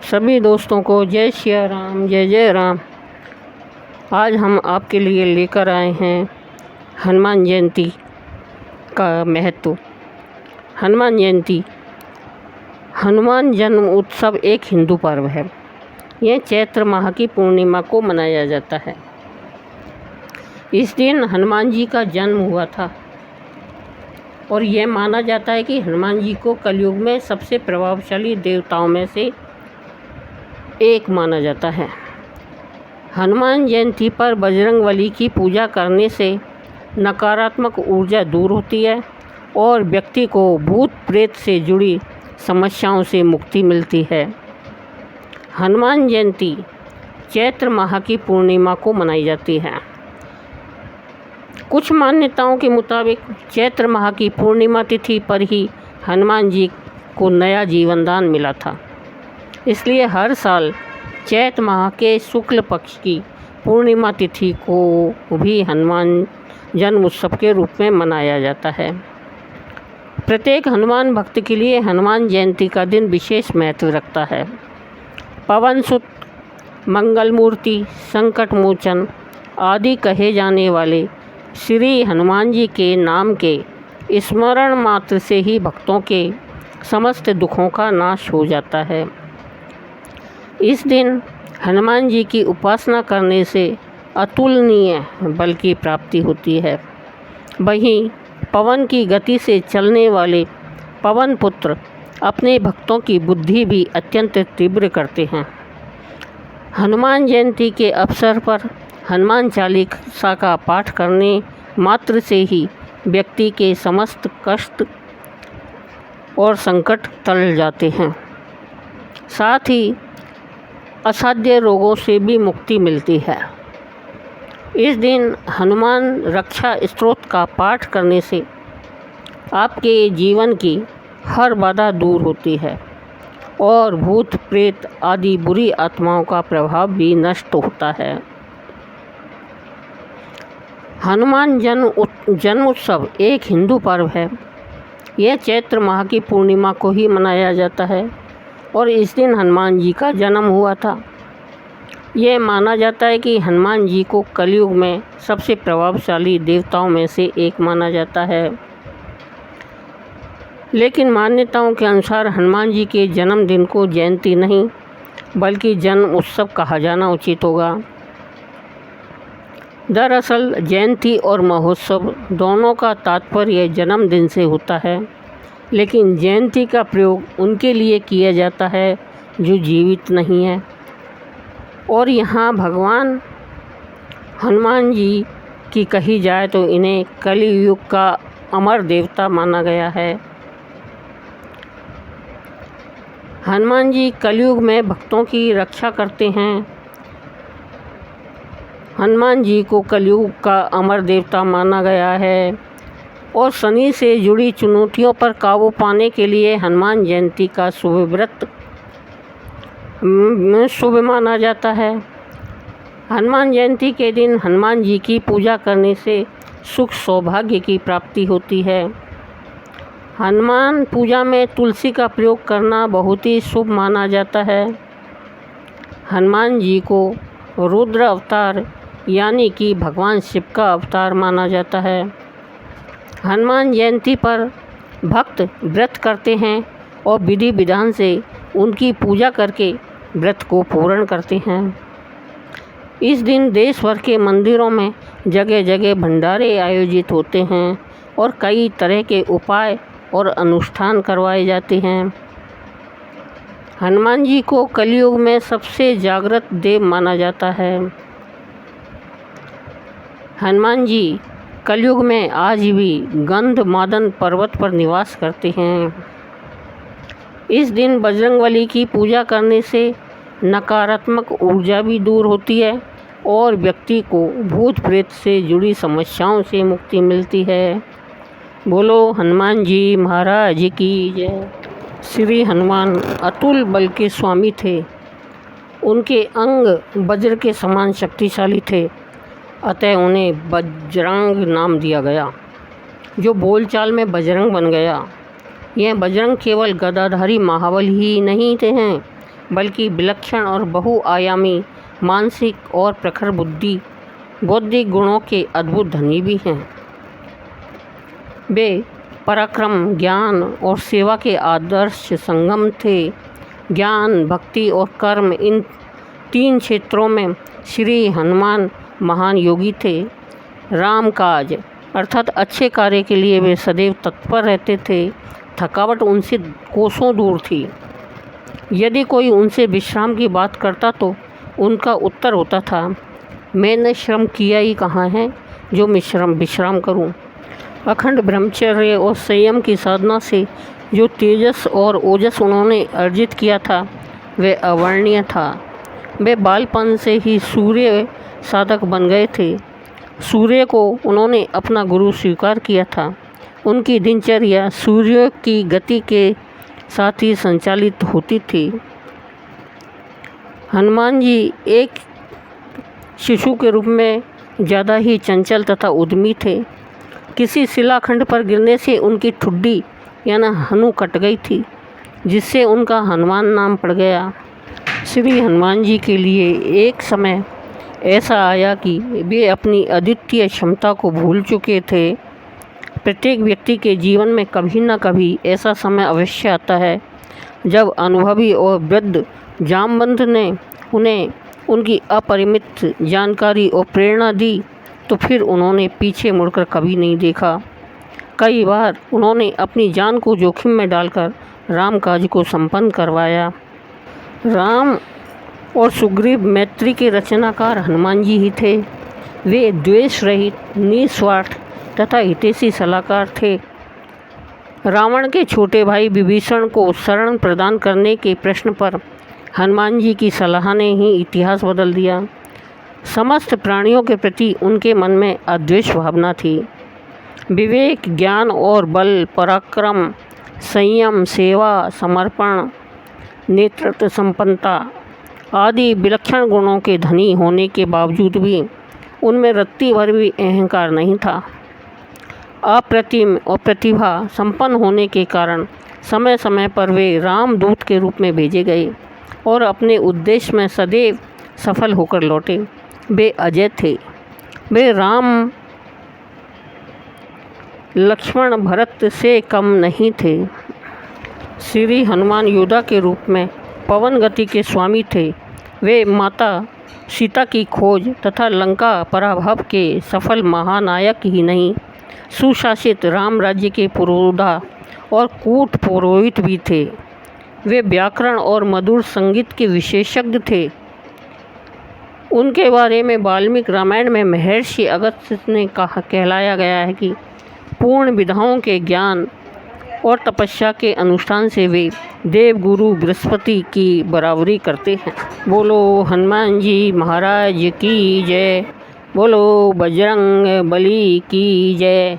सभी दोस्तों को जय श्री राम, जय जय राम। आज हम आपके लिए लेकर आए हैं हनुमान जयंती का महत्व। हनुमान जयंती हनुमान जन्म उत्सव एक हिंदू पर्व है। यह चैत्र माह की पूर्णिमा को मनाया जाता है। इस दिन हनुमान जी का जन्म हुआ था और यह माना जाता है कि हनुमान जी को कलयुग में सबसे प्रभावशाली देवताओं में से एक माना जाता है। हनुमान जयंती पर बजरंगबली की पूजा करने से नकारात्मक ऊर्जा दूर होती है और व्यक्ति को भूत प्रेत से जुड़ी समस्याओं से मुक्ति मिलती है। हनुमान जयंती चैत्र माह की पूर्णिमा को मनाई जाती है। कुछ मान्यताओं के मुताबिक चैत्र माह की पूर्णिमा तिथि पर ही हनुमान जी को नया जीवन दान मिला था। इसलिए हर साल चैत्र माह के शुक्ल पक्ष की पूर्णिमा तिथि को भी हनुमान जन्म उत्सव के रूप में मनाया जाता है। प्रत्येक हनुमान भक्त के लिए हनुमान जयंती का दिन विशेष महत्व रखता है। पवन सुत, मंगल मूर्ति, संकट मोचन आदि कहे जाने वाले श्री हनुमान जी के नाम के स्मरण मात्र से ही भक्तों के समस्त दुखों का नाश हो जाता है। इस दिन हनुमान जी की उपासना करने से अतुलनीय बल की प्राप्ति होती है। वहीं पवन की गति से चलने वाले पवन पुत्र अपने भक्तों की बुद्धि भी अत्यंत तीव्र करते हैं। हनुमान जयंती के अवसर पर हनुमान चालीसा का पाठ करने मात्र से ही व्यक्ति के समस्त कष्ट और संकट टल जाते हैं। साथ ही असाध्य रोगों से भी मुक्ति मिलती है। इस दिन हनुमान रक्षा स्तोत्र का पाठ करने से आपके जीवन की हर बाधा दूर होती है और भूत प्रेत आदि बुरी आत्माओं का प्रभाव भी नष्ट होता है। हनुमान जन्म उत्सव एक हिंदू पर्व है। यह चैत्र माह की पूर्णिमा को ही मनाया जाता है और इस दिन हनुमान जी का जन्म हुआ था। यह माना जाता है कि हनुमान जी को कलयुग में सबसे प्रभावशाली देवताओं में से एक माना जाता है। लेकिन मान्यताओं के अनुसार हनुमान जी के जन्मदिन को जयंती नहीं बल्कि जन्म उत्सव कहा जाना उचित होगा। दरअसल जयंती और महोत्सव दोनों का तात्पर्य जन्मदिन से होता है, लेकिन जयंती का प्रयोग उनके लिए किया जाता है जो जीवित नहीं है। और यहाँ भगवान हनुमान जी की कही जाए तो इन्हें कलियुग का अमर देवता माना गया है। हनुमान जी कलयुग में भक्तों की रक्षा करते हैं। हनुमान जी को कलयुग का अमर देवता माना गया है और शनि से जुड़ी चुनौतियों पर काबू पाने के लिए हनुमान जयंती का शुभ माना जाता है। हनुमान जयंती के दिन हनुमान जी की पूजा करने से सुख सौभाग्य की प्राप्ति होती है। हनुमान पूजा में तुलसी का प्रयोग करना बहुत ही शुभ माना जाता है। हनुमान जी को रुद्र अवतार यानी कि भगवान शिव का अवतार माना जाता है। हनुमान जयंती पर भक्त व्रत करते हैं और विधि विधान से उनकी पूजा करके व्रत को पूर्ण करते हैं। इस दिन देश भर के मंदिरों में जगह जगह भंडारे आयोजित होते हैं और कई तरह के उपाय और अनुष्ठान करवाए जाते हैं। हनुमान जी को कलयुग में सबसे जागृत देव माना जाता है। हनुमान जी कलयुग में आज भी गंधमादन पर्वत पर निवास करते हैं। इस दिन बजरंगबली की पूजा करने से नकारात्मक ऊर्जा भी दूर होती है और व्यक्ति को भूत प्रेत से जुड़ी समस्याओं से मुक्ति मिलती है। बोलो हनुमान जी महाराज की जय। श्री हनुमान अतुल बल के स्वामी थे। उनके अंग वज्र के समान शक्तिशाली थे, अतः उन्हें बजरंग नाम दिया गया, जो बोलचाल में बजरंग बन गया। यह बजरंग केवल गदाधारी महाबल ही नहीं थे हैं, बल्कि विलक्षण और बहुआयामी मानसिक और प्रखर बौद्धिक गुणों के अद्भुत धनी भी हैं। वे पराक्रम, ज्ञान और सेवा के आदर्श संगम थे। ज्ञान, भक्ति और कर्म, इन 3 क्षेत्रों में श्री हनुमान महान योगी थे। राम काज अर्थात अच्छे कार्य के लिए वे सदैव तत्पर रहते थे। थकावट उनसे कोसों दूर थी। यदि कोई उनसे विश्राम की बात करता तो उनका उत्तर होता था, मैंने श्रम किया ही कहाँ है जो विश्राम करूं। अखंड ब्रह्मचर्य और संयम की साधना से जो तेजस और ओजस उन्होंने अर्जित किया था वह अवर्णनीय था। वे बालपन से ही सूर्य साधक बन गए थे। सूर्य को उन्होंने अपना गुरु स्वीकार किया था। उनकी दिनचर्या सूर्य की गति के साथ ही संचालित होती थी। हनुमान जी एक शिशु के रूप में ज़्यादा ही चंचल तथा उद्यमी थे। किसी शिलाखंड पर गिरने से उनकी ठुड्डी यानी हनु कट गई थी, जिससे उनका हनुमान नाम पड़ गया। श्री हनुमान जी के लिए एक समय ऐसा आया कि वे अपनी अद्वितीय क्षमता को भूल चुके थे। प्रत्येक व्यक्ति के जीवन में कभी न कभी ऐसा समय अवश्य आता है जब अनुभवी और वृद्ध जामवंत ने उन्हें उनकी अपरिमित जानकारी और प्रेरणा दी, तो फिर उन्होंने पीछे मुड़कर कभी नहीं देखा। कई बार उन्होंने अपनी जान को जोखिम में डालकर राम काज को संपन्न करवाया। राम और सुग्रीव मैत्री के रचनाकार हनुमान जी ही थे। वे द्वेष रहित, निस्वार्थ तथा हितैषी सलाहकार थे। रावण के छोटे भाई विभीषण को शरण प्रदान करने के प्रश्न पर हनुमान जी की सलाह ने ही इतिहास बदल दिया। समस्त प्राणियों के प्रति उनके मन में अद्वेष भावना थी। विवेक, ज्ञान और बल, पराक्रम, संयम, सेवा, समर्पण, नेतृत्व संपन्नता आदि विलक्षण गुणों के धनी होने के बावजूद भी उनमें रत्ती भर भी अहंकार नहीं था। अप्रतिम और प्रतिभा संपन्न होने के कारण समय समय पर वे रामदूत के रूप में भेजे गए और अपने उद्देश्य में सदैव सफल होकर लौटे। वे अजय थे। वे राम, लक्ष्मण, भरत से कम नहीं थे। श्री हनुमान योद्धा के रूप में पवन गति के स्वामी थे। वे माता सीता की खोज तथा लंका पराभव के सफल महानायक ही नहीं, सुशासित राम राज्य के पुरोधा और कूट पुरोहित भी थे। वे व्याकरण और मधुर संगीत के विशेषज्ञ थे। उनके बारे में वाल्मीकि रामायण में महर्षि अगस्त्य ने कहलाया गया है कि पूर्ण विधाओं के ज्ञान और तपस्या के अनुष्ठान से वे देवगुरु बृहस्पति की बराबरी करते हैं। बोलो हनुमान जी महाराज की जय। बोलो बजरंग बली की जय।